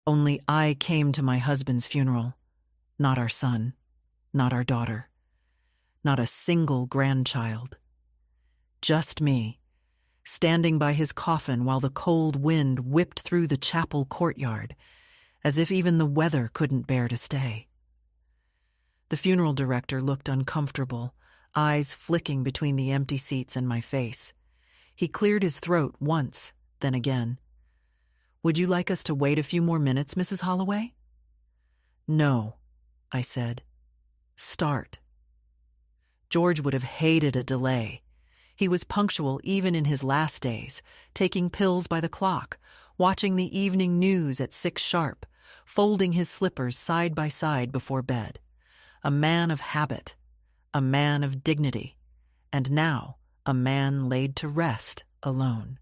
Only I came to my husband's funeral, not our son, not our daughter, not a single grandchild. Just me, standing by his coffin while the cold wind whipped through the chapel courtyard, as if even the weather couldn't bear to stay. The funeral director looked uncomfortable, eyes flicking between the empty seats and my face. He cleared his throat once, then again. "Would you like us to wait a few more minutes, Mrs. Holloway?" "No," I said. "Start." George would have hated a delay. He was punctual even in his last days, taking pills by the clock, watching the evening news at 6 sharp, folding his slippers side by side before bed. A man of habit, a man of dignity, and now a man laid to rest alone.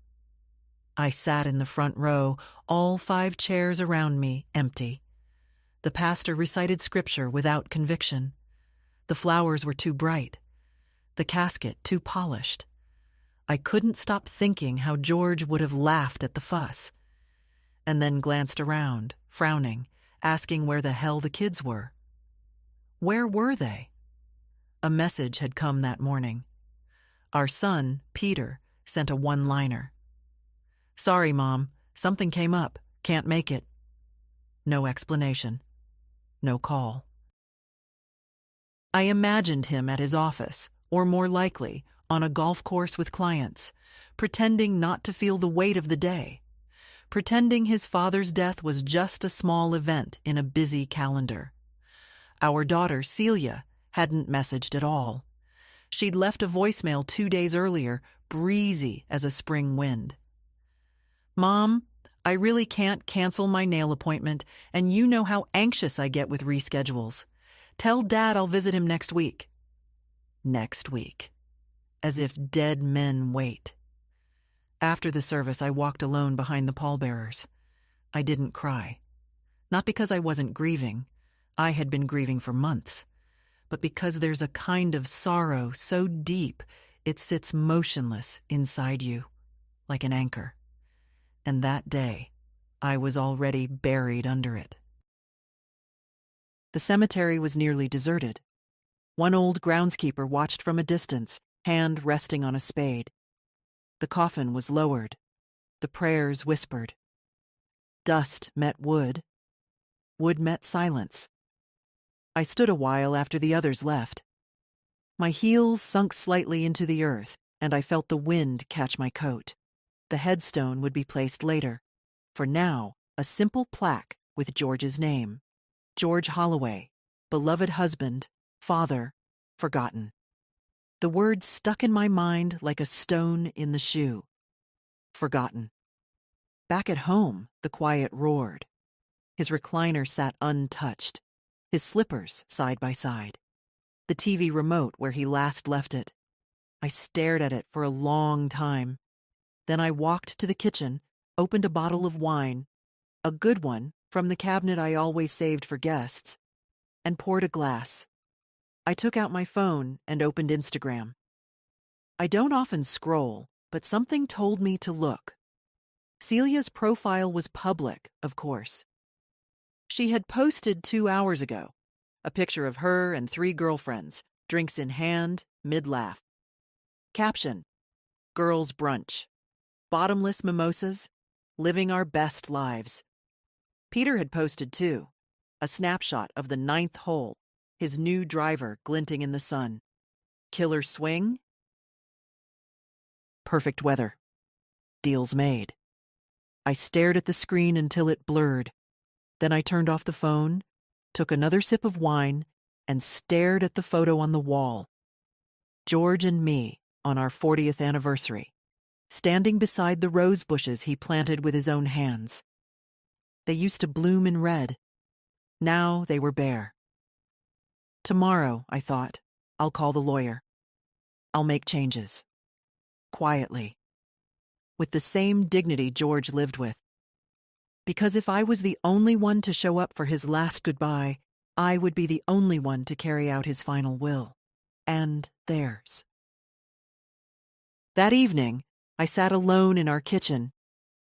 I sat in the front row, all 5 chairs around me empty. The pastor recited scripture without conviction. The flowers were too bright, the casket too polished. I couldn't stop thinking how George would have laughed at the fuss, and then glanced around, frowning, asking where the hell the kids were. Where were they? A message had come that morning. Our son, Peter, sent a one-liner. "Sorry, Mom, something came up, can't make it." No explanation. No call. I imagined him at his office, or more likely, on a golf course with clients, pretending not to feel the weight of the day, pretending his father's death was just a small event in a busy calendar. Our daughter, Celia, hadn't messaged at all. She'd left a voicemail 2 days earlier, breezy as a spring wind. "Mom, I really can't cancel my nail appointment, and you know how anxious I get with reschedules. Tell Dad I'll visit him next week." Next week. As if dead men wait. After the service, I walked alone behind the pallbearers. I didn't cry. Not because I wasn't grieving. I had been grieving for months. But because there's a kind of sorrow so deep it sits motionless inside you, like an anchor. And that day, I was already buried under it. The cemetery was nearly deserted. One old groundskeeper watched from a distance, hand resting on a spade. The coffin was lowered. The prayers whispered. Dust met wood. Wood met silence. I stood a while after the others left. My heels sunk slightly into the earth, and I felt the wind catch my coat. The headstone would be placed later. For now, a simple plaque with George's name. George Holloway, beloved husband, father, forgotten. The words stuck in my mind like a stone in the shoe. Forgotten. Back at home, the quiet roared. His recliner sat untouched, his slippers side by side. The TV remote where he last left it. I stared at it for a long time. Then I walked to the kitchen, opened a bottle of wine, a good one from the cabinet I always saved for guests, and poured a glass. I took out my phone and opened Instagram. I don't often scroll, but something told me to look. Celia's profile was public, of course. She had posted 2 hours ago, a picture of her and 3 girlfriends, drinks in hand, mid-laugh. Caption: Girls' brunch. Bottomless mimosas, living our best lives. Peter had posted too, a snapshot of the 9th hole, his new driver glinting in the sun. Killer swing? Perfect weather. Deals made. I stared at the screen until it blurred. Then I turned off the phone, took another sip of wine, and stared at the photo on the wall. George and me on our 40th anniversary, standing beside the rose bushes he planted with his own hands. They used to bloom in red. Now they were bare. Tomorrow, I thought, I'll call the lawyer. I'll make changes. Quietly. With the same dignity George lived with. Because if I was the only one to show up for his last goodbye, I would be the only one to carry out his final will. And theirs. That evening, I sat alone in our kitchen,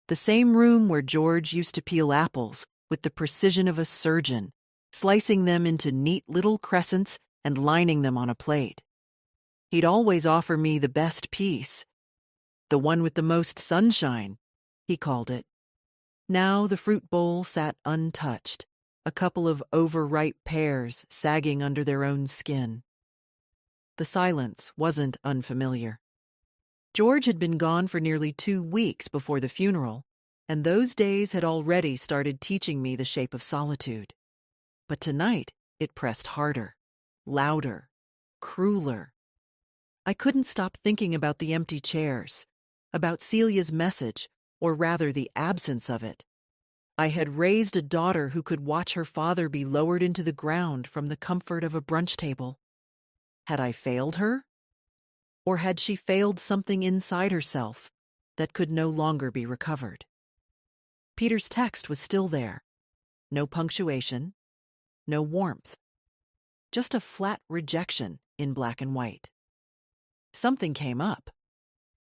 the same room where George used to peel apples with the precision of a surgeon, slicing them into neat little crescents and lining them on a plate. He'd always offer me the best piece, the one with the most sunshine, he called it. Now the fruit bowl sat untouched, a couple of overripe pears sagging under their own skin. The silence wasn't unfamiliar. George had been gone for nearly 2 weeks before the funeral, and those days had already started teaching me the shape of solitude. But tonight it pressed harder, louder, crueler. I couldn't stop thinking about the empty chairs, about Celia's message, or rather the absence of it. I had raised a daughter who could watch her father be lowered into the ground from the comfort of a brunch table. Had I failed her? Or had she failed something inside herself that could no longer be recovered? Peter's text was still there. No punctuation, no warmth. Just a flat rejection in black and white. Something came up.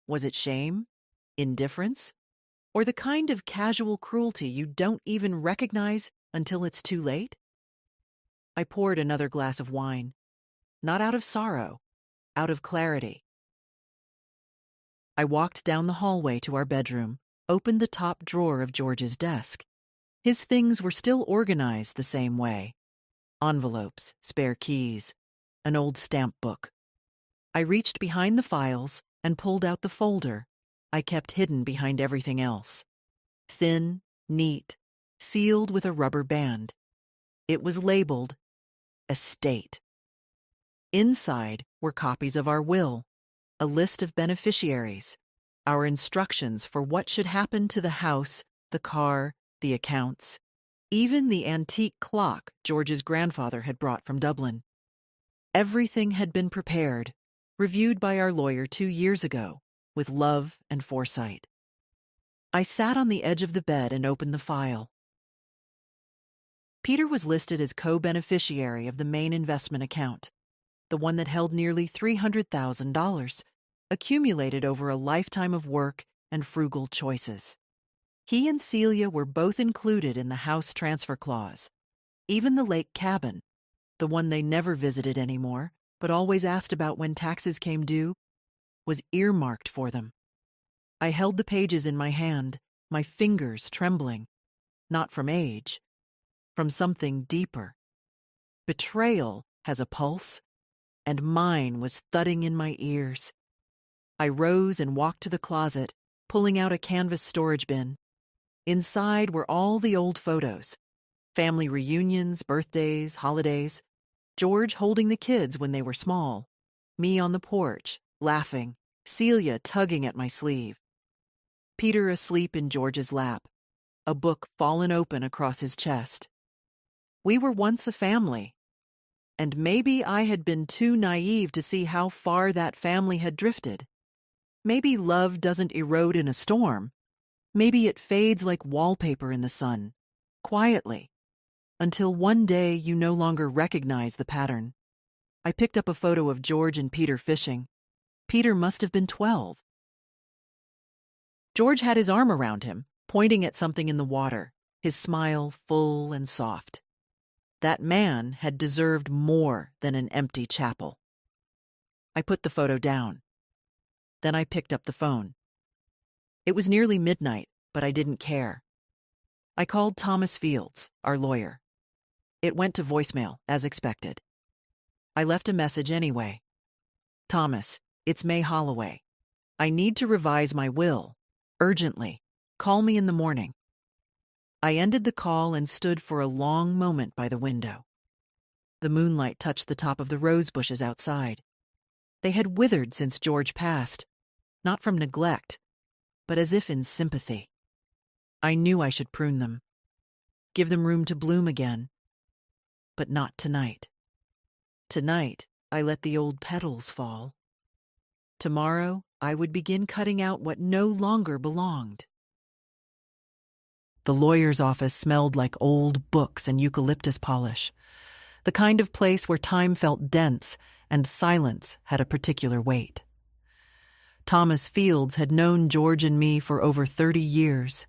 Was it shame? Indifference? Or the kind of casual cruelty you don't even recognize until it's too late? I poured another glass of wine, not out of sorrow, out of clarity. I walked down the hallway to our bedroom, opened the top drawer of George's desk. His things were still organized the same way. Envelopes, spare keys, an old stamp book. I reached behind the files and pulled out the folder I kept hidden behind everything else. Thin, neat, sealed with a rubber band. It was labeled Estate. Inside were copies of our will, a list of beneficiaries, our instructions for what should happen to the house, the car, the accounts, even the antique clock George's grandfather had brought from Dublin. Everything had been prepared, reviewed by our lawyer 2 years ago, with love and foresight. I sat on the edge of the bed and opened the file. Peter was listed as co-beneficiary of the main investment account, the one that held nearly $300,000, accumulated over a lifetime of work and frugal choices. He and Celia were both included in the house transfer clause. Even the lake cabin, the one they never visited anymore, but always asked about when taxes came due, was earmarked for them. I held the pages in my hand, my fingers trembling, not from age, from something deeper. Betrayal has a pulse, and mine was thudding in my ears. I rose and walked to the closet, pulling out a canvas storage bin. Inside were all the old photos, family reunions, birthdays, holidays, George holding the kids when they were small, me on the porch, laughing, Celia tugging at my sleeve, Peter asleep in George's lap, a book fallen open across his chest. We were once a family, and maybe I had been too naive to see how far that family had drifted. Maybe love doesn't erode in a storm. Maybe it fades like wallpaper in the sun, quietly, until one day you no longer recognize the pattern. I picked up a photo of George and Peter fishing. Peter must have been 12. George had his arm around him, pointing at something in the water, his smile full and soft. That man had deserved more than an empty chapel. I put the photo down. Then I picked up the phone. It was nearly midnight, but I didn't care. I called Thomas Fields, our lawyer. It went to voicemail, as expected. I left a message anyway. Thomas, it's May Holloway. I need to revise my will. Urgently. Call me in the morning. I ended the call and stood for a long moment by the window. The moonlight touched the top of the rose bushes outside. They had withered since George passed, not from neglect, but as if in sympathy. I knew I should prune them, give them room to bloom again, but not tonight. Tonight, I let the old petals fall. Tomorrow, I would begin cutting out what no longer belonged. The lawyer's office smelled like old books and eucalyptus polish, the kind of place where time felt dense and silence had a particular weight. Thomas Fields had known George and me for over 30 years.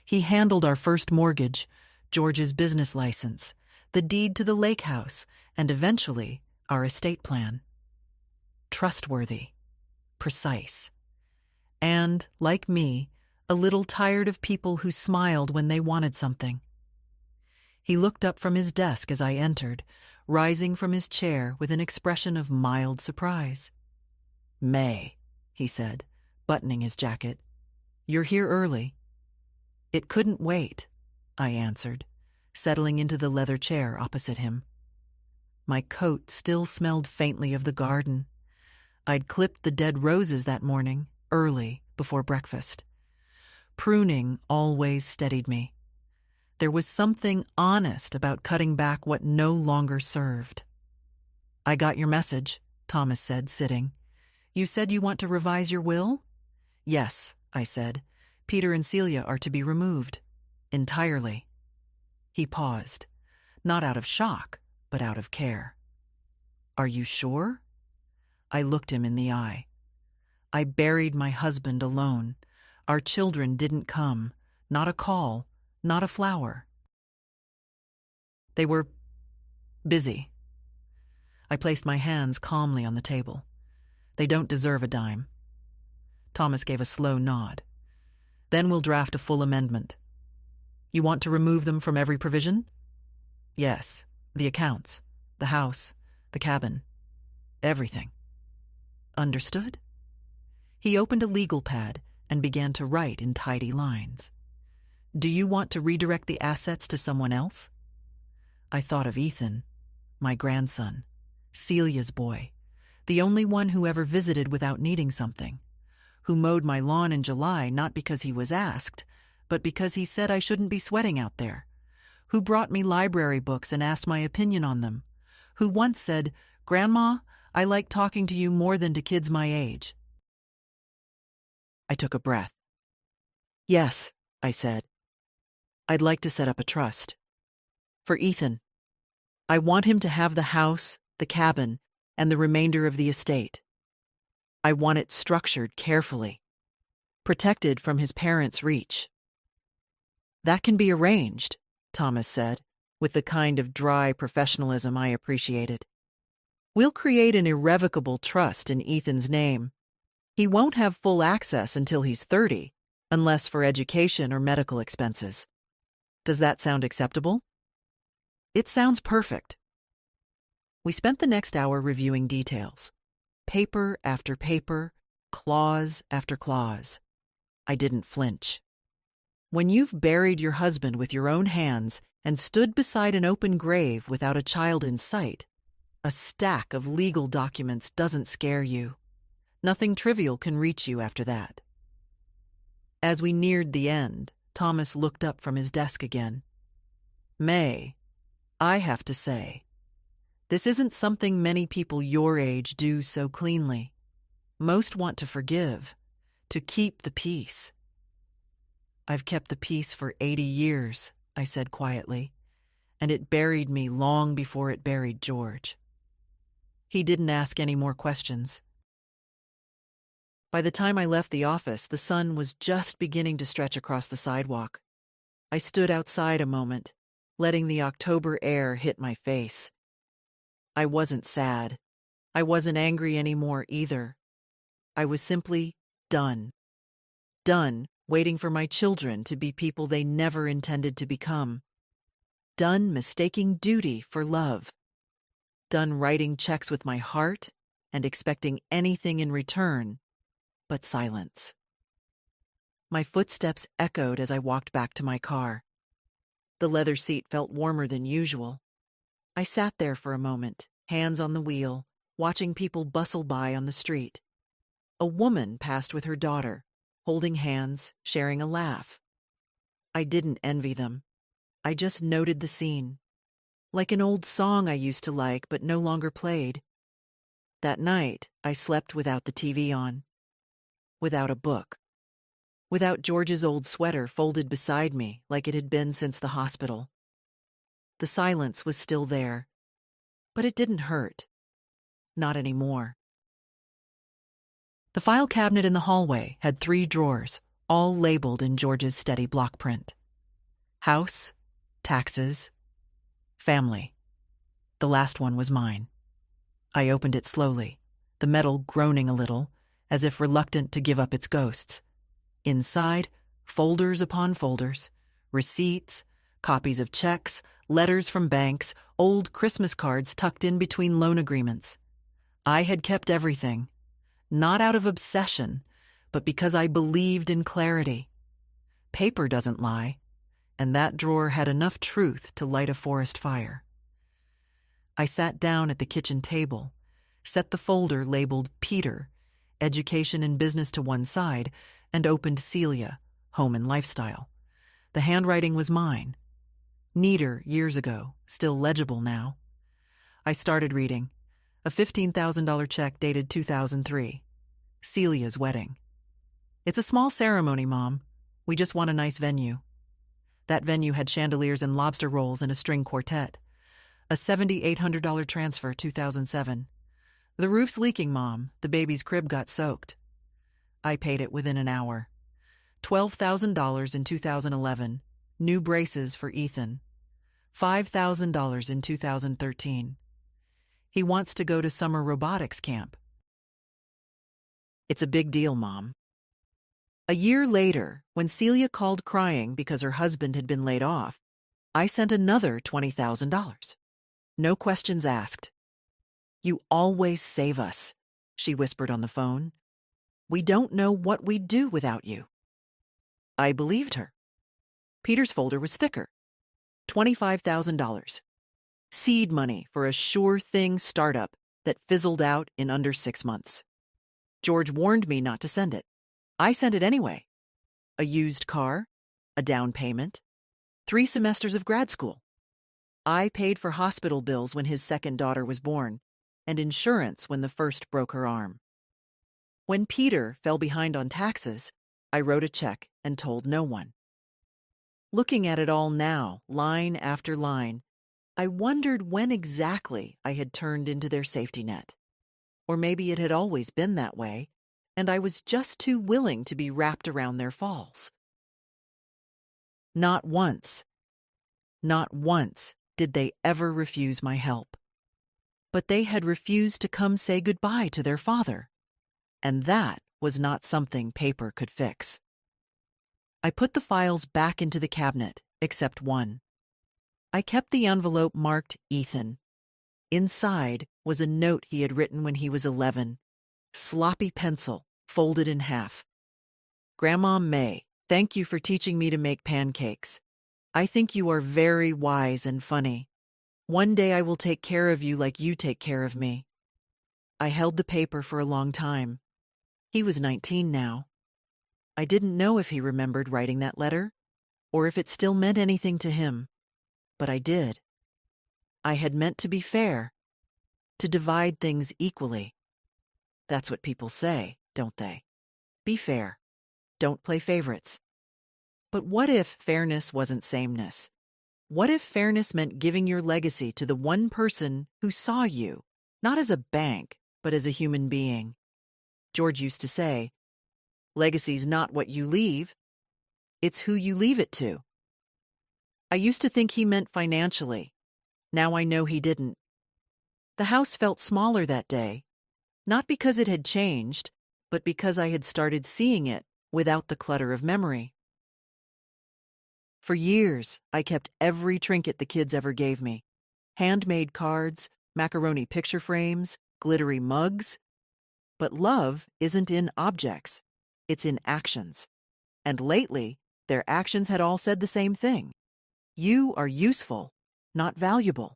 He handled our first mortgage, George's business license, the deed to the lake house, and eventually our estate plan. Trustworthy, precise, and, like me, a little tired of people who smiled when they wanted something. He looked up from his desk as I entered, rising from his chair with an expression of mild surprise. "May," he said, buttoning his jacket. "You're here early." "It couldn't wait," I answered, settling into the leather chair opposite him. My coat still smelled faintly of the garden. I'd clipped the dead roses that morning, early, before breakfast. Pruning always steadied me. There was something honest about cutting back what no longer served. "I got your message," Thomas said, sitting. "You said you want to revise your will?" "Yes," I said. "Peter and Celia are to be removed. Entirely." He paused, not out of shock, but out of care. "Are you sure?" I looked him in the eye. I buried my husband alone. Our children didn't come. Not a call, not a flower. They were busy. I placed my hands calmly on the table. "They don't deserve a dime." Thomas gave a slow nod. "Then we'll draft a full amendment." "You want to remove them from every provision?" "Yes, the accounts, the house, the cabin, everything." "Understood?" He opened a legal pad and began to write in tidy lines. "Do you want to redirect the assets to someone else?" I thought of Ethan, my grandson, Celia's boy, the only one who ever visited without needing something, who mowed my lawn in July not because he was asked, but because he said I shouldn't be sweating out there, who brought me library books and asked my opinion on them, who once said, "Grandma, I like talking to you more than to kids my age." I took a breath. "Yes," I said. "I'd like to set up a trust. For Ethan. I want him to have the house, the cabin, and the remainder of the estate. I want it structured carefully, protected from his parents' reach." "That can be arranged," Thomas said, with the kind of dry professionalism I appreciated. "We'll create an irrevocable trust in Ethan's name. He won't have full access until he's 30, unless for education or medical expenses. Does that sound acceptable?" "It sounds perfect." We spent the next hour reviewing details. Paper after paper, clause after clause. I didn't flinch. When you've buried your husband with your own hands and stood beside an open grave without a child in sight, a stack of legal documents doesn't scare you. Nothing trivial can reach you after that. As we neared the end, Thomas looked up from his desk again. "May, I have to say, this isn't something many people your age do so cleanly. Most want to forgive, to keep the peace." "I've kept the peace for 80 years, I said quietly, "and it buried me long before it buried George." He didn't ask any more questions. By the time I left the office, the sun was just beginning to stretch across the sidewalk. I stood outside a moment, letting the October air hit my face. I wasn't sad. I wasn't angry anymore either. I was simply done. Done waiting for my children to be people they never intended to become. Done mistaking duty for love. Done writing checks with my heart and expecting anything in return but silence. My footsteps echoed as I walked back to my car. The leather seat felt warmer than usual. I sat there for a moment, hands on the wheel, watching people bustle by on the street. A woman passed with her daughter, holding hands, sharing a laugh. I didn't envy them. I just noted the scene. Like an old song I used to like but no longer played. That night, I slept without the TV on. Without a book. Without George's old sweater folded beside me like it had been since the hospital. The silence was still there, but it didn't hurt. Not anymore. The file cabinet in the hallway had 3 drawers, all labeled in George's steady block print. House, taxes, family. The last one was mine. I opened it slowly, the metal groaning a little, as if reluctant to give up its ghosts. Inside, folders upon folders, receipts, copies of checks, letters from banks, old Christmas cards tucked in between loan agreements. I had kept everything, not out of obsession, but because I believed in clarity. Paper doesn't lie, and that drawer had enough truth to light a forest fire. I sat down at the kitchen table, set the folder labeled Peter, Education and Business to one side, and opened Celia, Home and Lifestyle. The handwriting was mine. Neater years ago, still legible now. I started reading. A $15,000 check dated 2003. Celia's wedding. It's a small ceremony, Mom. We just want a nice venue. That venue had chandeliers and lobster rolls and a string quartet. A $7,800 transfer, 2007. The roof's leaking, Mom. The baby's crib got soaked. I paid it within an hour. $12,000 in 2011. New braces for Ethan. $5,000 in 2013. He wants to go to summer robotics camp. It's a big deal, Mom. A year later, when Celia called crying because her husband had been laid off, I sent another $20,000. No questions asked. You always save us, she whispered on the phone. We don't know what we'd do without you. I believed her. Peter's folder was thicker. $25,000. Seed money for a sure-thing startup that fizzled out in under 6 months. George warned me not to send it. I sent it anyway. A used car, a down payment, 3 semesters of grad school. I paid for hospital bills when his second daughter was born, and insurance when the first broke her arm. When Peter fell behind on taxes, I wrote a check and told no one. Looking at it all now, line after line, I wondered when exactly I had turned into their safety net. Or maybe it had always been that way, and I was just too willing to be wrapped around their falls. Not once did they ever refuse my help. But they had refused to come say goodbye to their father, and that was not something paper could fix. I put the files back into the cabinet, except one. I kept the envelope marked Ethan. Inside was a note he had written when he was 11, sloppy pencil, folded in half. Grandma May, thank you for teaching me to make pancakes. I think you are very wise and funny. One day I will take care of you like you take care of me. I held the paper for a long time. He was 19 now. I didn't know if he remembered writing that letter, or if it still meant anything to him. But I did. I had meant to be fair, to divide things equally. That's what people say, don't they? Be fair. Don't play favorites. But what if fairness wasn't sameness? What if fairness meant giving your legacy to the one person who saw you, not as a bank, but as a human being? George used to say, legacy's not what you leave, it's who you leave it to. I used to think he meant financially. Now I know he didn't. The house felt smaller that day, not because it had changed, but because I had started seeing it without the clutter of memory. For years, I kept every trinket the kids ever gave me. Handmade cards, macaroni picture frames, glittery mugs. But love isn't in objects, it's in actions. And lately, their actions had all said the same thing. You are useful, not valuable.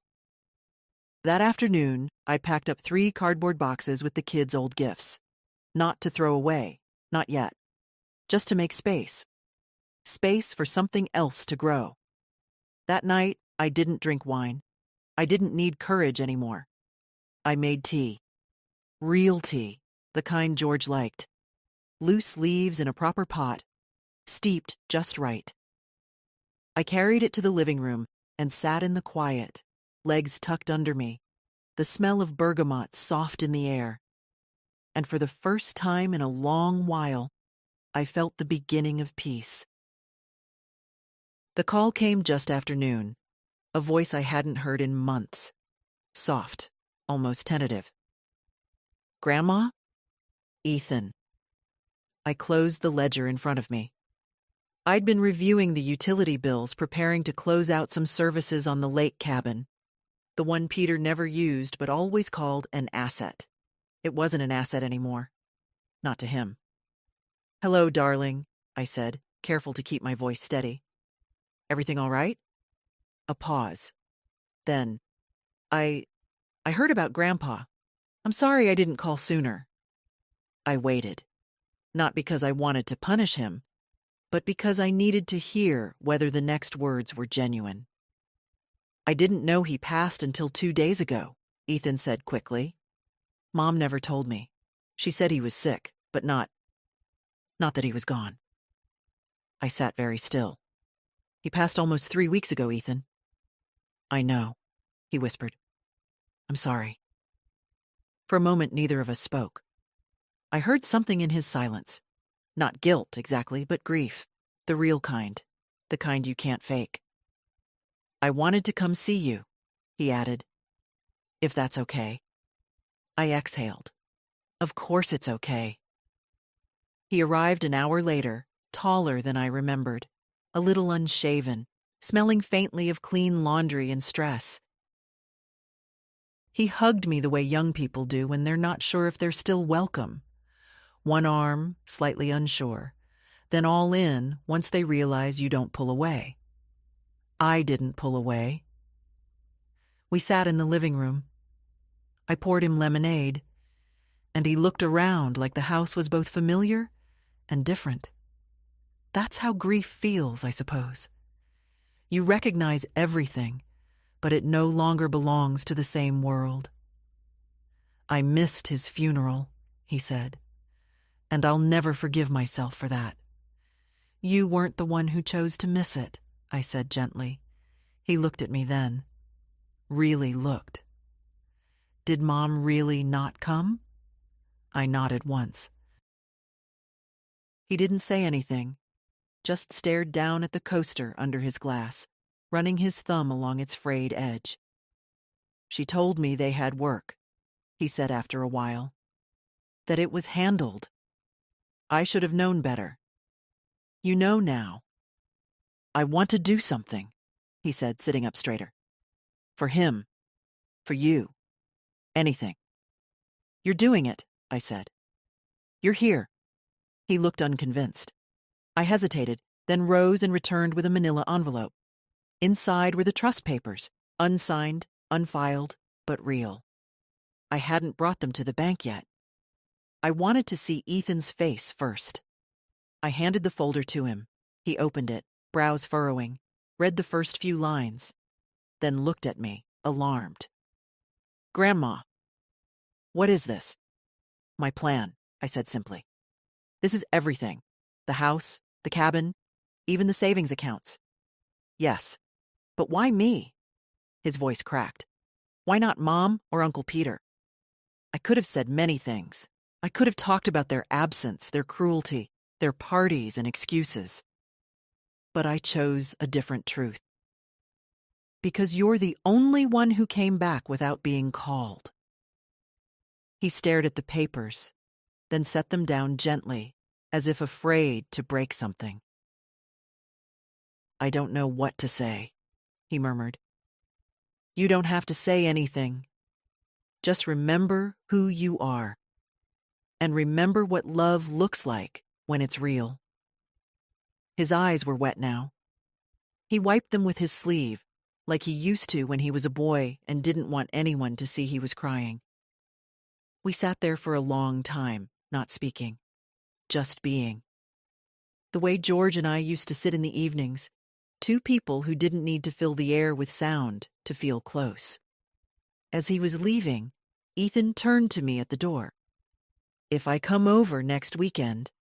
That afternoon, I packed up 3 cardboard boxes with the kids' old gifts. Not to throw away, not yet. Just to make space. Space for something else to grow. That night, I didn't drink wine. I didn't need courage anymore. I made tea. Real tea, the kind George liked. Loose leaves in a proper pot, steeped just right. I carried it to the living room and sat in the quiet, legs tucked under me, the smell of bergamot soft in the air. And for the first time in a long while, I felt the beginning of peace. The call came just after noon, a voice I hadn't heard in months. Soft, almost tentative. "Grandma?" "Ethan." I closed the ledger in front of me. I'd been reviewing the utility bills, preparing to close out some services on the lake cabin, the one Peter never used but always called an asset. It wasn't an asset anymore. Not to him. "Hello, darling," I said, careful to keep my voice steady. "Everything all right?" A pause. Then, I heard about Grandpa. I'm sorry I didn't call sooner." I waited. Not because I wanted to punish him, but because I needed to hear whether the next words were genuine. "I didn't know he passed until 2 days ago," Ethan said quickly. "Mom never told me. She said he was sick, but not that he was gone." I sat very still. "He passed almost 3 weeks ago, Ethan." "I know," he whispered. "I'm sorry." For a moment, neither of us spoke. I heard something in his silence. Not guilt, exactly, but grief. The real kind. The kind you can't fake. "I wanted to come see you," he added. "If that's okay." I exhaled. Of course it's okay. He arrived an hour later, taller than I remembered, a little unshaven, smelling faintly of clean laundry and stress. He hugged me the way young people do when they're not sure if they're still welcome. One arm, slightly unsure, then all in once they realize you don't pull away. I didn't pull away. We sat in the living room. I poured him lemonade, and he looked around like the house was both familiar and different. That's how grief feels, I suppose. You recognize everything, but it no longer belongs to the same world. "I missed his funeral," he said, "and I'll never forgive myself for that." "You weren't the one who chose to miss it," I said gently. He looked at me then. Really looked. "Did Mom really not come?" I nodded once. He didn't say anything, just stared down at the coaster under his glass, running his thumb along its frayed edge. "She told me they had work," he said after a while. "That it was handled. I should have known better. You know now. I want to do something," he said, sitting up straighter. "For him. For you. Anything." "You're doing it," I said. "You're here." He looked unconvinced. I hesitated, then rose and returned with a manila envelope. Inside were the trust papers, unsigned, unfiled, but real. I hadn't brought them to the bank yet. I wanted to see Ethan's face first. I handed the folder to him. He opened it, brows furrowing, read the first few lines, then looked at me, alarmed. "Grandma." "What is this?" "My plan," I said simply. "This is everything. The house, the cabin, even the savings accounts." "Yes. But why me?" His voice cracked. "Why not Mom or Uncle Peter?" I could have said many things. I could have talked about their absence, their cruelty, their parties and excuses. But I chose a different truth. "Because you're the only one who came back without being called." He stared at the papers, then set them down gently, as if afraid to break something. "I don't know what to say," he murmured. "You don't have to say anything. Just remember who you are. And remember what love looks like when it's real." His eyes were wet now. He wiped them with his sleeve, like he used to when he was a boy and didn't want anyone to see he was crying. We sat there for a long time, not speaking, just being. The way George and I used to sit in the evenings, two people who didn't need to fill the air with sound to feel close. As he was leaving, Ethan turned to me at the door. "If I come over next weekend,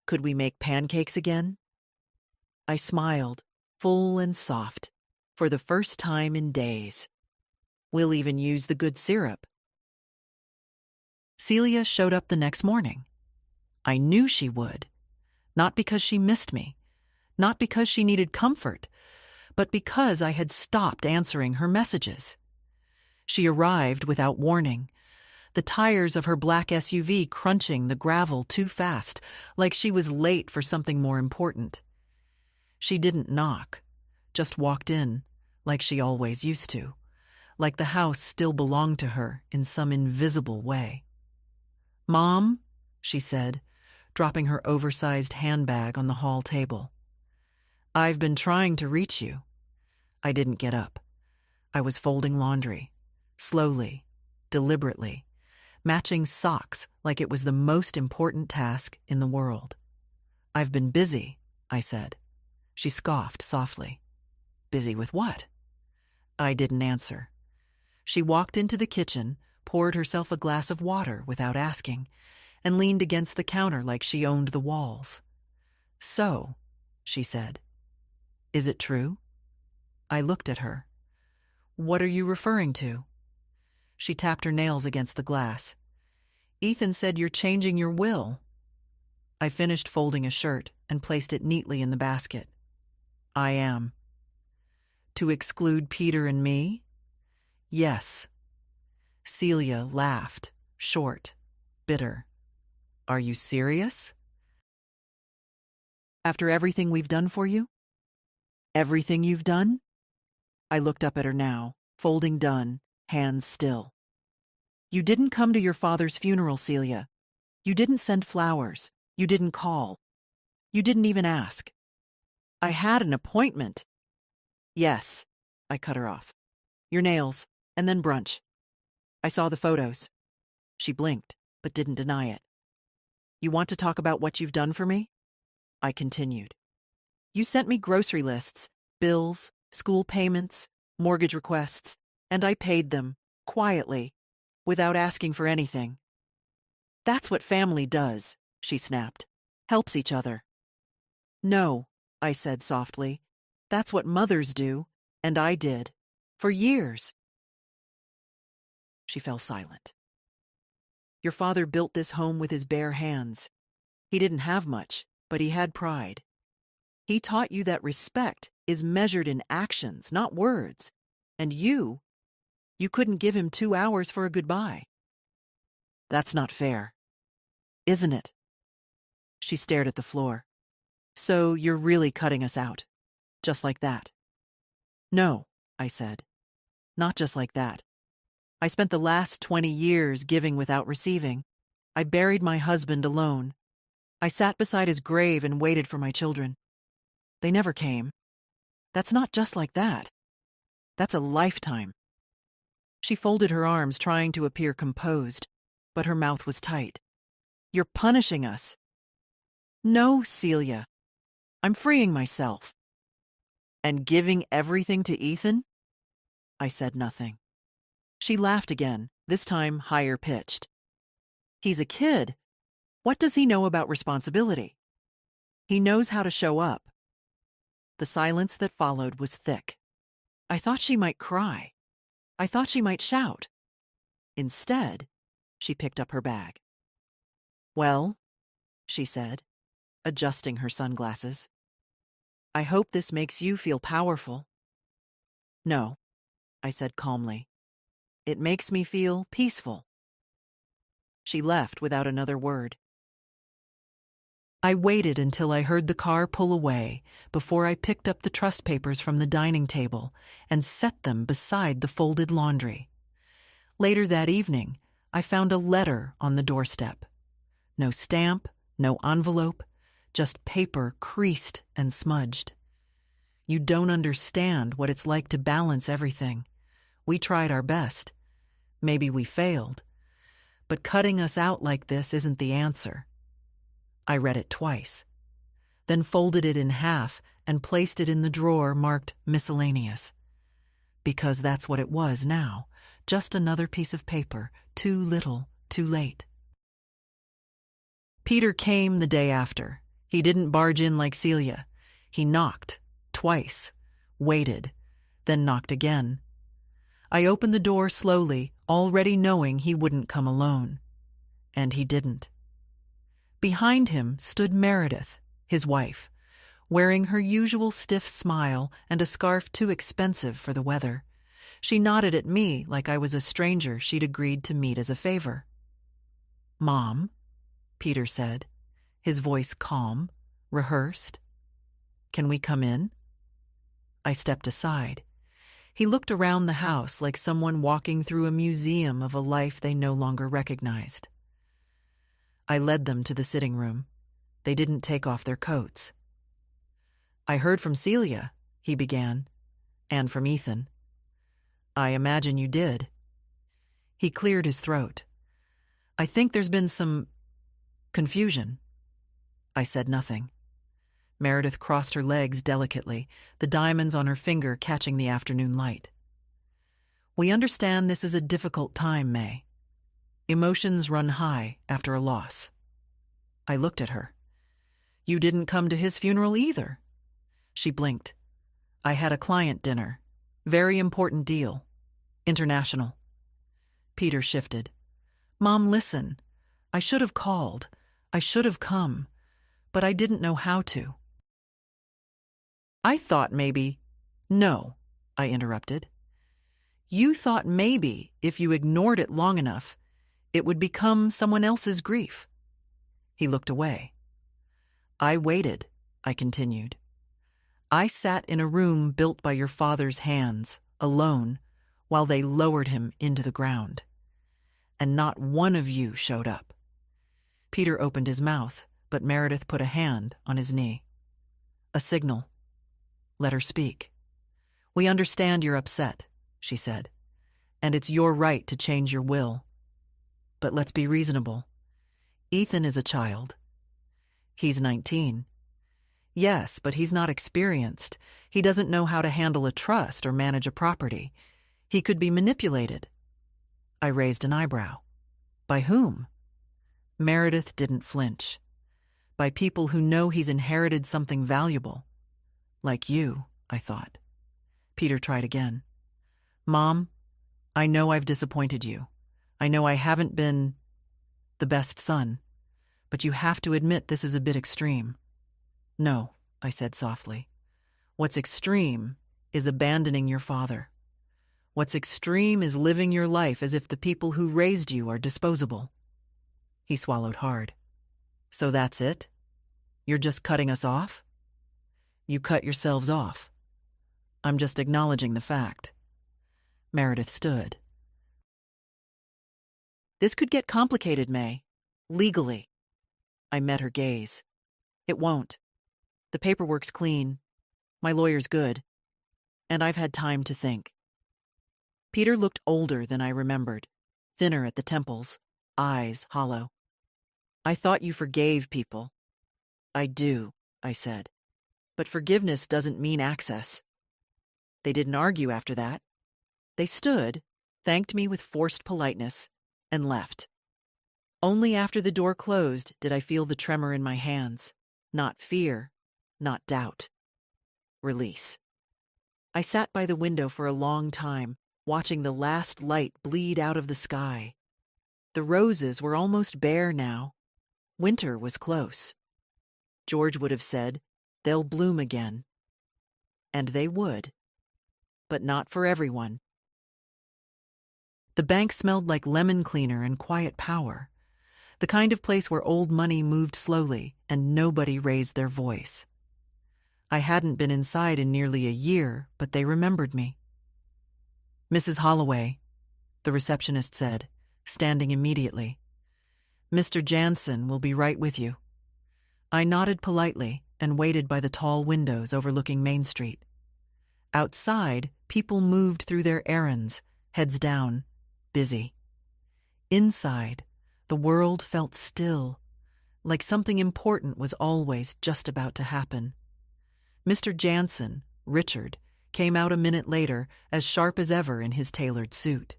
could we make pancakes again?" I smiled, full and soft, for the first time in days. "We'll even use the good syrup." Celia showed up the next morning. I knew she would. Not because she missed me, not because she needed comfort, but because I had stopped answering her messages. She arrived without warning, the tires of her black SUV crunching the gravel too fast, like she was late for something more important. She didn't knock, just walked in, like she always used to, like the house still belonged to her in some invisible way. "Mom," she said, dropping her oversized handbag on the hall table. "I've been trying to reach you." I didn't get up. I was folding laundry, slowly, deliberately, matching socks like it was the most important task in the world. "I've been busy," I said. She scoffed softly. "Busy with what?" I didn't answer. She walked into the kitchen, poured herself a glass of water without asking, and leaned against the counter like she owned the walls. "So," she said. "Is it true?" I looked at her. "What are you referring to?" She tapped her nails against the glass. "Ethan said you're changing your will." I finished folding a shirt and placed it neatly in the basket. "I am." "To exclude Peter and me?" "Yes." Celia laughed, short, bitter. "Are you serious? After everything we've done for you?" "Everything you've done?" I looked up at her now, folding done, hands still. "You didn't come to your father's funeral, Celia. You didn't send flowers. You didn't call. You didn't even ask." "I had an appointment." "Yes," I cut her off. "Your nails, and then brunch. I saw the photos." She blinked, but didn't deny it. "You want to talk about what you've done for me?" I continued. "You sent me grocery lists, bills, school payments, mortgage requests, and I paid them, quietly, without asking for anything." "That's what family does," she snapped. "Helps each other." "No," I said softly. "That's what mothers do, and I did. For years." She fell silent. "Your father built this home with his bare hands. He didn't have much, but he had pride. He taught you that respect is measured in actions, not words. And you couldn't give him 2 hours for a goodbye." "That's not fair." "Isn't it?" She stared at the floor. "So you're really cutting us out, just like that?" "No," I said. "Not just like that. I spent the last 20 years giving without receiving. I buried my husband alone. I sat beside his grave and waited for my children. They never came. That's not just like that. That's a lifetime." She folded her arms, trying to appear composed, but her mouth was tight. "You're punishing us." "No, Celia. I'm freeing myself." "And giving everything to Ethan?" I said nothing. She laughed again, this time higher pitched. "He's a kid. What does he know about responsibility? He knows how to show up." The silence that followed was thick. I thought she might cry. I thought she might shout. Instead, she picked up her bag. "Well," she said, adjusting her sunglasses, "I hope this makes you feel powerful." "No," I said calmly. "It makes me feel peaceful." She left without another word. I waited until I heard the car pull away before I picked up the trust papers from the dining table and set them beside the folded laundry. Later that evening, I found a letter on the doorstep. No stamp, no envelope, just paper creased and smudged. "You don't understand what it's like to balance everything. We tried our best. Maybe we failed. But cutting us out like this isn't the answer." I read it twice, then folded it in half and placed it in the drawer marked miscellaneous. Because that's what it was now, just another piece of paper, too little, too late. Peter came the day after. He didn't barge in like Celia. He knocked, twice, waited, then knocked again. I opened the door slowly, already knowing he wouldn't come alone. And he didn't. Behind him stood Meredith, his wife, wearing her usual stiff smile and a scarf too expensive for the weather. She nodded at me like I was a stranger she'd agreed to meet as a favor. "Mom," Peter said, his voice calm, rehearsed. "Can we come in?" I stepped aside. He looked around the house like someone walking through a museum of a life they no longer recognized. I led them to the sitting room. They didn't take off their coats. "I heard from Celia," he began, "and from Ethan." "I imagine you did." He cleared his throat. "I think there's been some confusion." I said nothing. Meredith crossed her legs delicately, the diamonds on her finger catching the afternoon light. "We understand this is a difficult time, May. Emotions run high after a loss." I looked at her. "You didn't come to his funeral either." She blinked. "I had a client dinner. Very important deal. International." Peter shifted. "Mom, listen. I should have called. I should have come. But I didn't know how to." "I thought maybe—" "No," I interrupted. "You thought maybe if you ignored it long enough, it would become someone else's grief." He looked away. "I waited," I continued. "I sat in a room built by your father's hands, alone, while they lowered him into the ground. And not one of you showed up." Peter opened his mouth, but Meredith put a hand on his knee. "A signal. Let her speak. We understand you're upset," she said, "and it's your right to change your will. But let's be reasonable. Ethan is a child. He's 19. Yes, but he's not experienced. He doesn't know how to handle a trust or manage a property. He could be manipulated." I raised an eyebrow. "By whom?" Meredith didn't flinch. "By people who know he's inherited something valuable. Like you," I thought. Peter tried again. "Mom, I know I've disappointed you. I know I haven't been the best son. But you have to admit this is a bit extreme." "No," I said softly. "What's extreme is abandoning your father. What's extreme is living your life as if the people who raised you are disposable." He swallowed hard. "So that's it? You're just cutting us off?" "You cut yourselves off. I'm just acknowledging the fact." Meredith stood. "This could get complicated, May. Legally." I met her gaze. "It won't. The paperwork's clean. My lawyer's good. And I've had time to think." Peter looked older than I remembered, thinner at the temples, eyes hollow. "I thought you forgave people." "I do," I said. "But forgiveness doesn't mean access." They didn't argue after that. They stood, thanked me with forced politeness, and left. Only after the door closed did I feel the tremor in my hands. Not fear, not doubt. Release. I sat by the window for a long time, watching the last light bleed out of the sky. The roses were almost bare now. Winter was close. George would have said, "They'll bloom again." And they would. But not for everyone. The bank smelled like lemon cleaner and quiet power. The kind of place where old money moved slowly and nobody raised their voice. I hadn't been inside in nearly a year, but they remembered me. "Mrs. Holloway," the receptionist said, standing immediately. "Mr. Jansen will be right with you." I nodded politely and waited by the tall windows overlooking Main Street. Outside, people moved through their errands, heads down, busy. Inside, the world felt still, like something important was always just about to happen. Mr. Jansen, Richard, came out a minute later, as sharp as ever in his tailored suit.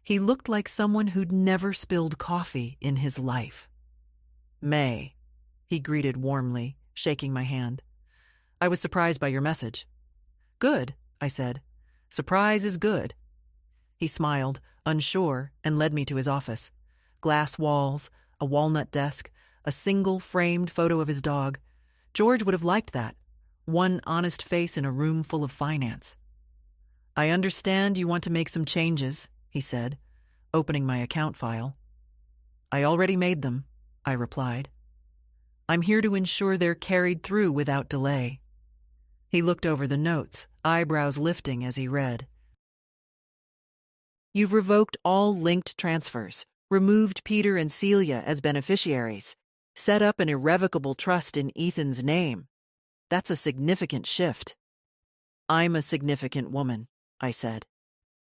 He looked like someone who'd never spilled coffee in his life. "May," he greeted warmly, shaking my hand. "I was surprised by your message." "Good," I said. "Surprise is good." He smiled, unsure, and led me to his office. Glass walls, a walnut desk, a single framed photo of his dog. George would have liked that. One honest face in a room full of finance. "I understand you want to make some changes," he said, opening my account file. "I already made them," I replied. "I'm here to ensure they're carried through without delay." He looked over the notes, eyebrows lifting as he read. "You've revoked all linked transfers, removed Peter and Celia as beneficiaries, set up an irrevocable trust in Ethan's name. That's a significant shift." "I'm a significant woman," I said.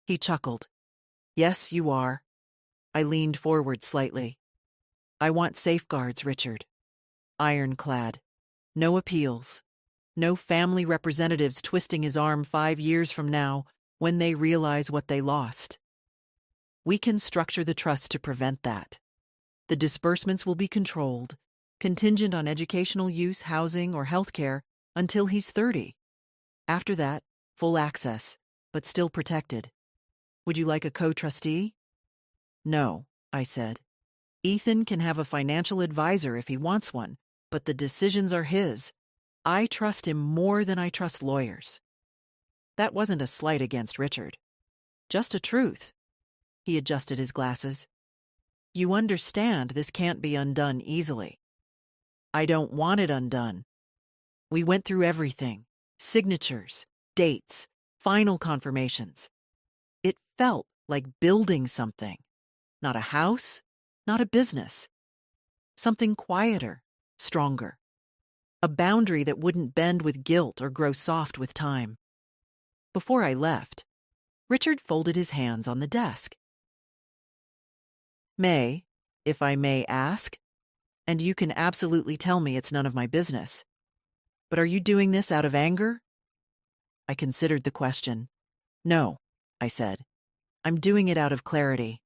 He chuckled. "Yes, you are." I leaned forward slightly. "I want safeguards, Richard. Ironclad. No appeals. No family representatives twisting his arm 5 years from now when they realize what they lost. We can structure the trust to prevent that. The disbursements will be controlled, contingent on educational use, housing, or healthcare until he's 30. After that, full access, but still protected. Would you like a co-trustee?" "No," I said. "Ethan can have a financial advisor if he wants one, but the decisions are his. I trust him more than I trust lawyers." That wasn't a slight against Richard. Just a truth. He adjusted his glasses. "You understand this can't be undone easily." "I don't want it undone. We went through everything. Signatures, dates, final confirmations. It felt like building something. Not a house, not a business. Something quieter, stronger. A boundary that wouldn't bend with guilt or grow soft with time." Before I left, Richard folded his hands on the desk. "May, if I may ask, and you can absolutely tell me it's none of my business, but are you doing this out of anger?" I considered the question. "No," I said. "I'm doing it out of clarity."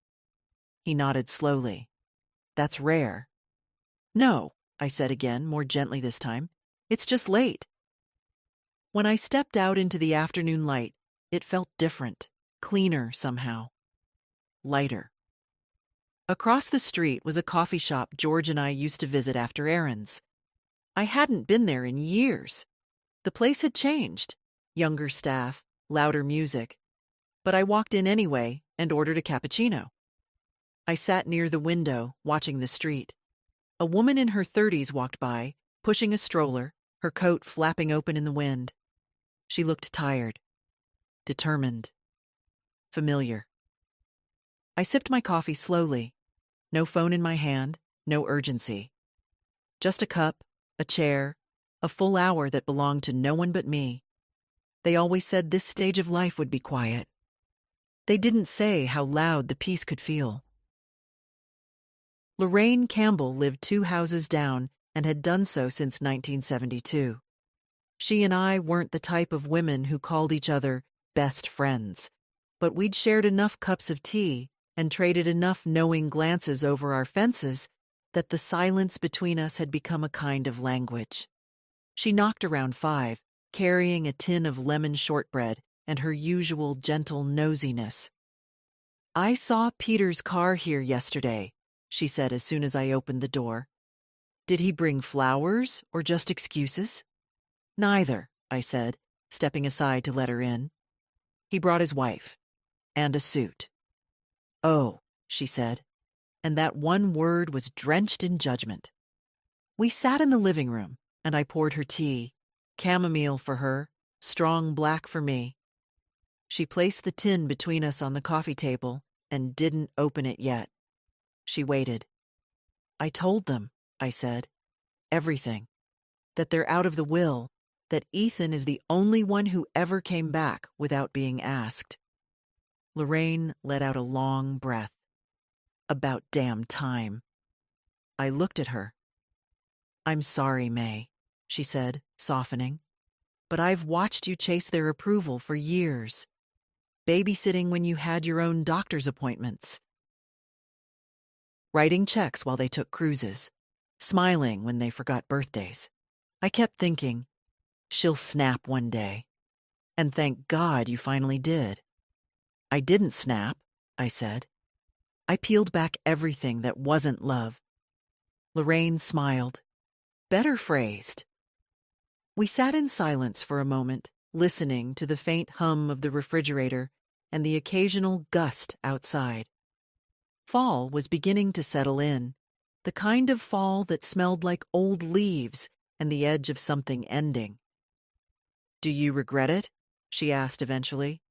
He nodded slowly. "That's rare." "No," I said again, more gently this time. "It's just late." When I stepped out into the afternoon light, it felt different, cleaner somehow. Lighter. Across the street was a coffee shop George and I used to visit after errands. I hadn't been there in years. The place had changed. Younger staff, louder music. But I walked in anyway and ordered a cappuccino. I sat near the window, watching the street. A woman in her 30s walked by, pushing a stroller, her coat flapping open in the wind. She looked tired, determined, familiar. I sipped my coffee slowly. No phone in my hand, no urgency. Just a cup, a chair, a full hour that belonged to no one but me. They always said this stage of life would be quiet. They didn't say how loud the peace could feel. Lorraine Campbell lived 2 houses down and had done so since 1972. She and I weren't the type of women who called each other best friends, but we'd shared enough cups of tea and traded enough knowing glances over our fences that the silence between us had become a kind of language. She knocked around 5, carrying a tin of lemon shortbread and her usual gentle nosiness. "I saw Peter's car here yesterday," she said as soon as I opened the door. "Did he bring flowers or just excuses?" "Neither," I said, stepping aside to let her in. "He brought his wife. And a suit." "Oh," she said, and that one word was drenched in judgment. We sat in the living room, and I poured her tea, chamomile for her, strong black for me. She placed the tin between us on the coffee table and didn't open it yet. She waited. "I told them," I said, "everything. That they're out of the will, that Ethan is the only one who ever came back without being asked." Lorraine let out a long breath. "About damn time." I looked at her. "I'm sorry, May," she said, softening, "but I've watched you chase their approval for years. Babysitting when you had your own doctor's appointments. Writing checks while they took cruises. Smiling when they forgot birthdays. I kept thinking, she'll snap one day. And thank God you finally did." "I didn't snap," I said. "I peeled back everything that wasn't love." Lorraine smiled. "Better phrased." We sat in silence for a moment, listening to the faint hum of the refrigerator and the occasional gust outside. Fall was beginning to settle in, the kind of fall that smelled like old leaves and the edge of something ending. "Do you regret it?" she asked eventually.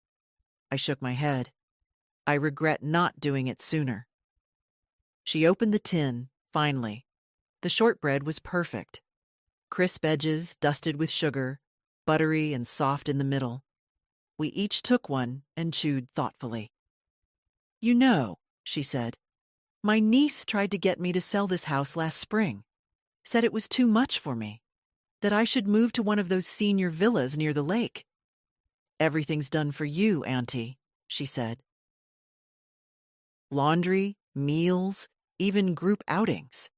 I shook my head. "I regret not doing it sooner." She opened the tin, finally. The shortbread was perfect. Crisp edges dusted with sugar, buttery and soft in the middle. We each took one and chewed thoughtfully. "You know," she said, "my niece tried to get me to sell this house last spring. Said it was too much for me, that I should move to one of those senior villas near the lake." "Everything's done for you, Auntie," she said. "Laundry, meals, even group outings."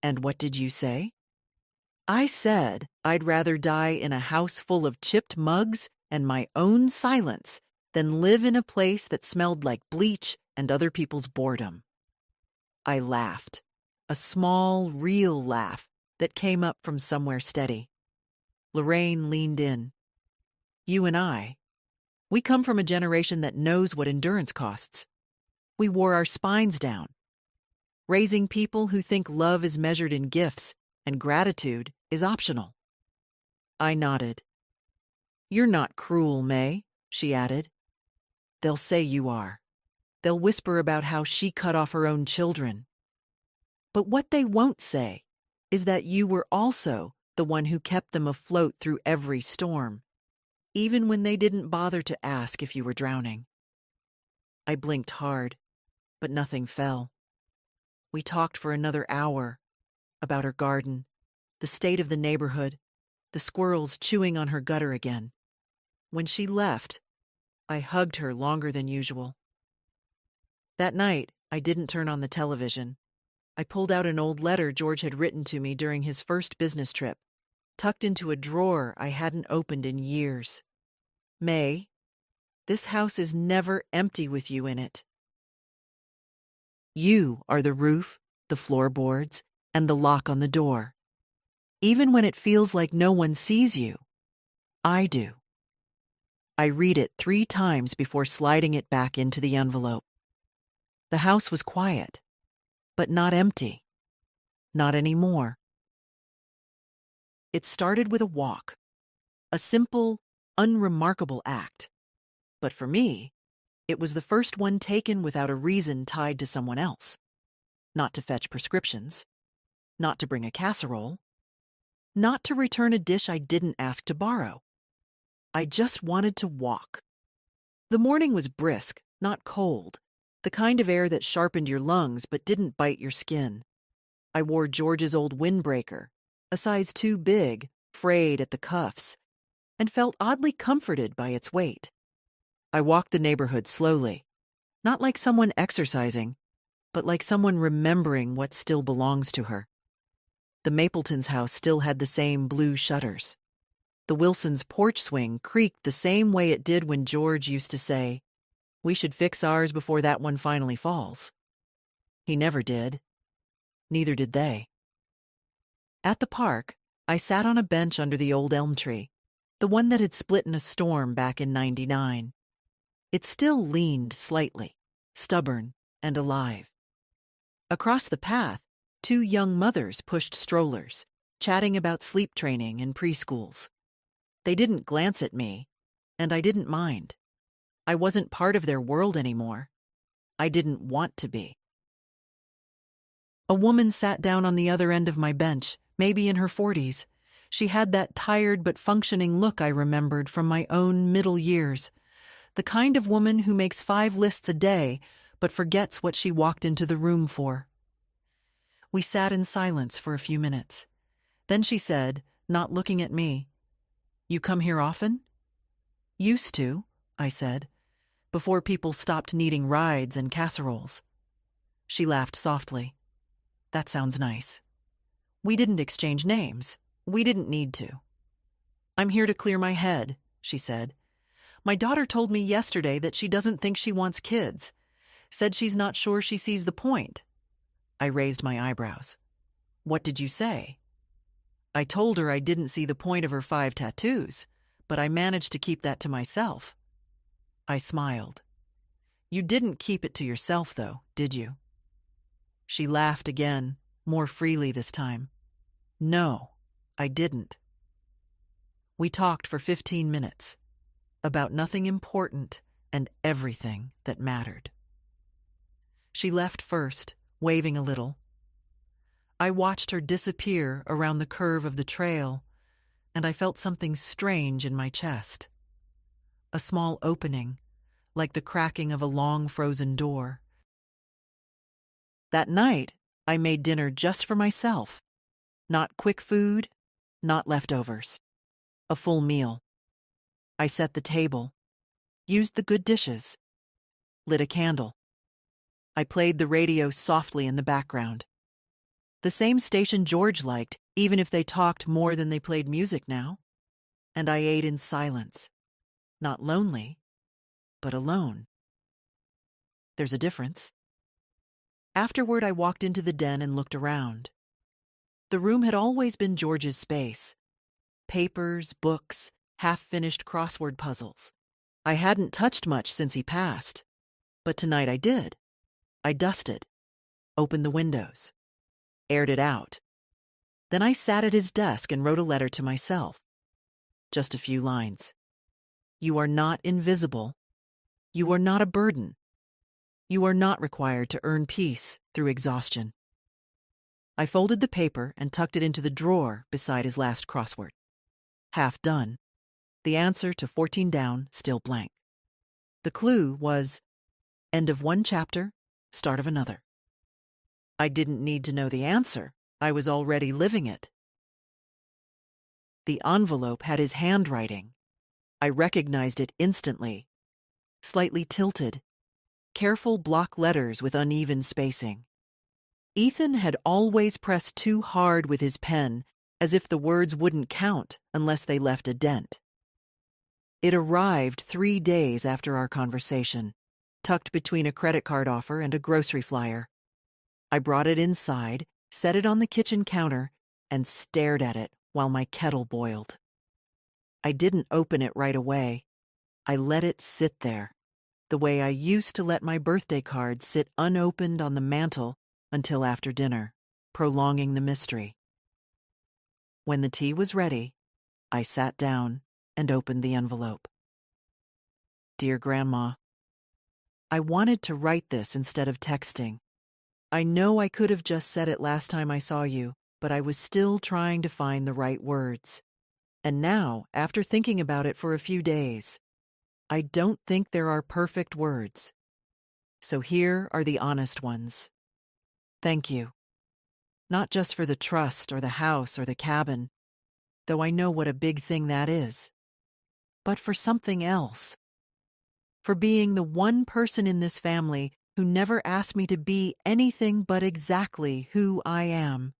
"And what did you say?" "I said I'd rather die in a house full of chipped mugs and my own silence than live in a place that smelled like bleach and other people's boredom." I laughed, a small, real laugh that came up from somewhere steady. Lorraine leaned in. "You and we come from a generation that knows what endurance costs. We wore our spines down, raising people who think love is measured in gifts and gratitude is optional." I nodded. "You're not cruel, May," she added. "They'll say you are. They'll whisper about how she cut off her own children. But what they won't say is that you were also the one who kept them afloat through every storm, even when they didn't bother to ask if you were drowning." I blinked hard, but nothing fell. We talked for another hour about her garden, the state of the neighborhood, the squirrels chewing on her gutter again. When she left, I hugged her longer than usual. That night, I didn't turn on the television. I pulled out an old letter George had written to me during his first business trip, tucked into a drawer I hadn't opened in years. "May, this house is never empty with you in it. You are the roof, the floorboards, and the lock on the door. Even when it feels like no one sees you, I do." I read it 3 times before sliding it back into the envelope. The house was quiet, but not empty. Not anymore. It started with a walk, a simple, unremarkable act. But for me, it was the first one taken without a reason tied to someone else. Not to fetch prescriptions. Not to bring a casserole. Not to return a dish I didn't ask to borrow. I just wanted to walk. The morning was brisk, not cold, the kind of air that sharpened your lungs but didn't bite your skin. I wore George's old windbreaker, a size too big, frayed at the cuffs, and felt oddly comforted by its weight. I walked the neighborhood slowly, not like someone exercising, but like someone remembering what still belongs to her. The Mapletons' house still had the same blue shutters. The Wilsons' porch swing creaked the same way it did when George used to say, "We should fix ours before that one finally falls." He never did. Neither did they. At the park, I sat on a bench under the old elm tree, the one that had split in a storm back in '99. It still leaned slightly, stubborn and alive. Across the path, 2 young mothers pushed strollers, chatting about sleep training and preschools. They didn't glance at me, and I didn't mind. I wasn't part of their world anymore. I didn't want to be. A woman sat down on the other end of my bench, maybe in her 40s. She had that tired but functioning look I remembered from my own middle years. The kind of woman who makes 5 lists a day but forgets what she walked into the room for. We sat in silence for a few minutes. Then she said, not looking at me, "You come here often?" "Used to," I said, "before people stopped needing rides and casseroles." She laughed softly. "That sounds nice." We didn't exchange names. We didn't need to. "I'm here to clear my head," she said. "My daughter told me yesterday that she doesn't think she wants kids. Said she's not sure she sees the point." I raised my eyebrows. "What did you say?" I told her I didn't see the point of her 5 tattoos, but I managed to keep that to myself. I smiled. You didn't keep it to yourself, though, did you? She laughed again, more freely this time. No, I didn't. We talked for 15 minutes, about nothing important and everything that mattered. She left first, waving a little. I watched her disappear around the curve of the trail, and I felt something strange in my chest. A small opening, like the cracking of a long frozen door. That night, I made dinner just for myself. Not quick food, not leftovers. A full meal. I set the table, used the good dishes, lit a candle. I played the radio softly in the background. The same station George liked, even if they talked more than they played music now. And I ate in silence. Not lonely, but alone. There's a difference. Afterward, I walked into the den and looked around. The room had always been George's space. Papers, books, half-finished crossword puzzles. I hadn't touched much since he passed, but tonight I did. I dusted, opened the windows, aired it out. Then I sat at his desk and wrote a letter to myself. Just a few lines. You are not invisible. You are not a burden. You are not required to earn peace through exhaustion. I folded the paper and tucked it into the drawer beside his last crossword. Half done. The answer to 14 down, still blank. The clue was end of one chapter, start of another. I didn't need to know the answer. I was already living it. The envelope had his handwriting. I recognized it instantly. Slightly tilted. Careful block letters with uneven spacing. Ethan had always pressed too hard with his pen, as if the words wouldn't count unless they left a dent. It arrived 3 days after our conversation, tucked between a credit card offer and a grocery flyer. I brought it inside, set it on the kitchen counter, and stared at it while my kettle boiled. I didn't open it right away. I let it sit there, the way I used to let my birthday card sit unopened on the mantel until after dinner, prolonging the mystery. When the tea was ready, I sat down and opened the envelope. Dear Grandma, I wanted to write this instead of texting. I know I could have just said it last time I saw you, but I was still trying to find the right words. And now, after thinking about it for a few days, I don't think there are perfect words. So here are the honest ones. Thank you. Not just for the trust or the house or the cabin, though I know what a big thing that is, but for something else. For being the one person in this family who never asked me to be anything but exactly who I am.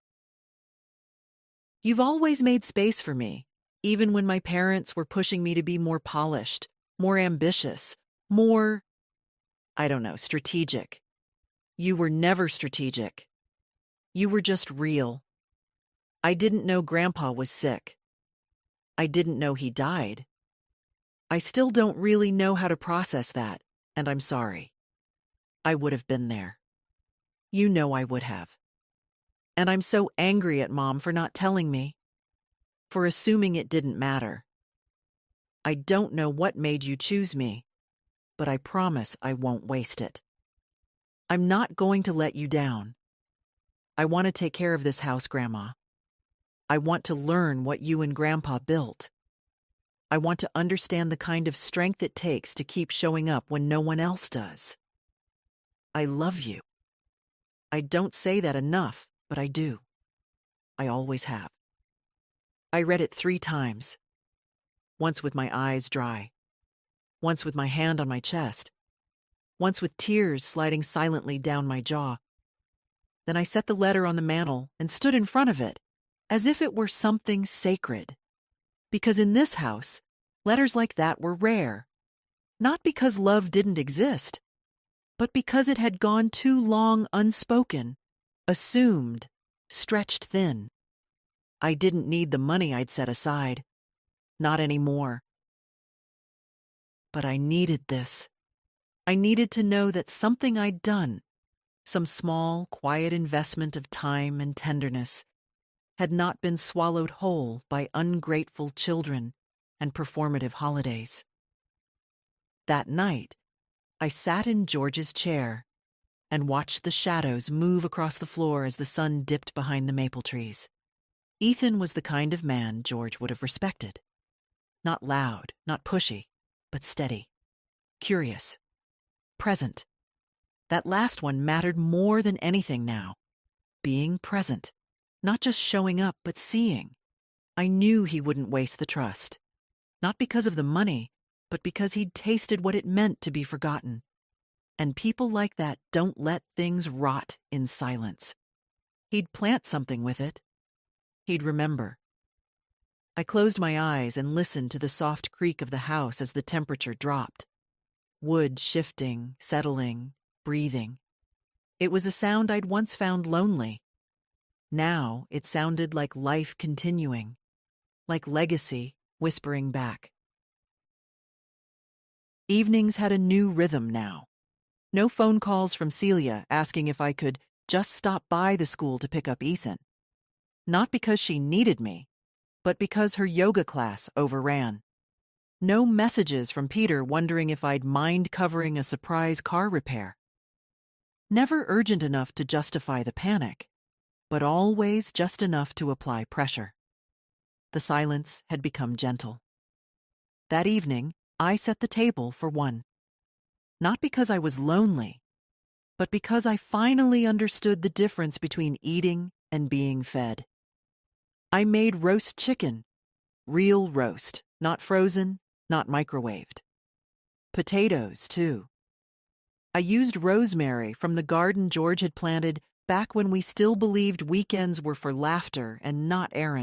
You've always made space for me, even when my parents were pushing me to be more polished, more ambitious, more, strategic. You were never strategic. You were just real. I didn't know Grandpa was sick. I didn't know he died. I still don't really know how to process that, and I'm sorry. I would have been there. You know I would have. And I'm so angry at Mom for not telling me, for assuming it didn't matter. I don't know what made you choose me, but I promise I won't waste it. I'm not going to let you down. I want to take care of this house, Grandma. I want to learn what you and Grandpa built. I want to understand the kind of strength it takes to keep showing up when no one else does. I love you. I don't say that enough, but I do. I always have. I read it 3 times. Once with my eyes dry. Once with my hand on my chest. Once with tears sliding silently down my jaw. Then I set the letter on the mantel and stood in front of it, as if it were something sacred. Because in this house, letters like that were rare. Not because love didn't exist, but because it had gone too long unspoken, assumed, stretched thin. I didn't need the money I'd set aside. Not anymore. But I needed this. I needed to know that something I'd done, some small, quiet investment of time and tenderness, had not been swallowed whole by ungrateful children and performative holidays. That night, I sat in George's chair and watched the shadows move across the floor as the sun dipped behind the maple trees. Ethan was the kind of man George would have respected. Not loud, not pushy, but steady, curious, present. That last one mattered more than anything now. Being present, not just showing up, but seeing. I knew he wouldn't waste the trust. Not because of the money, but because he'd tasted what it meant to be forgotten. And people like that don't let things rot in silence. He'd plant something with it. He'd remember. I closed my eyes and listened to the soft creak of the house as the temperature dropped. Wood shifting, settling, breathing. It was a sound I'd once found lonely. Now it sounded like life continuing, like legacy whispering back. Evenings had a new rhythm now. No phone calls from Celia asking if I could just stop by the school to pick up Ethan. Not because she needed me, but because her yoga class overran. No messages from Peter wondering if I'd mind covering a surprise car repair. Never urgent enough to justify the panic, but always just enough to apply pressure. The silence had become gentle. That evening, I set the table for one. Not because I was lonely, but because I finally understood the difference between eating and being fed. I made roast chicken, real roast, not frozen, not microwaved. Potatoes, too. I used rosemary from the garden George had planted back when we still believed weekends were for laughter and not errands.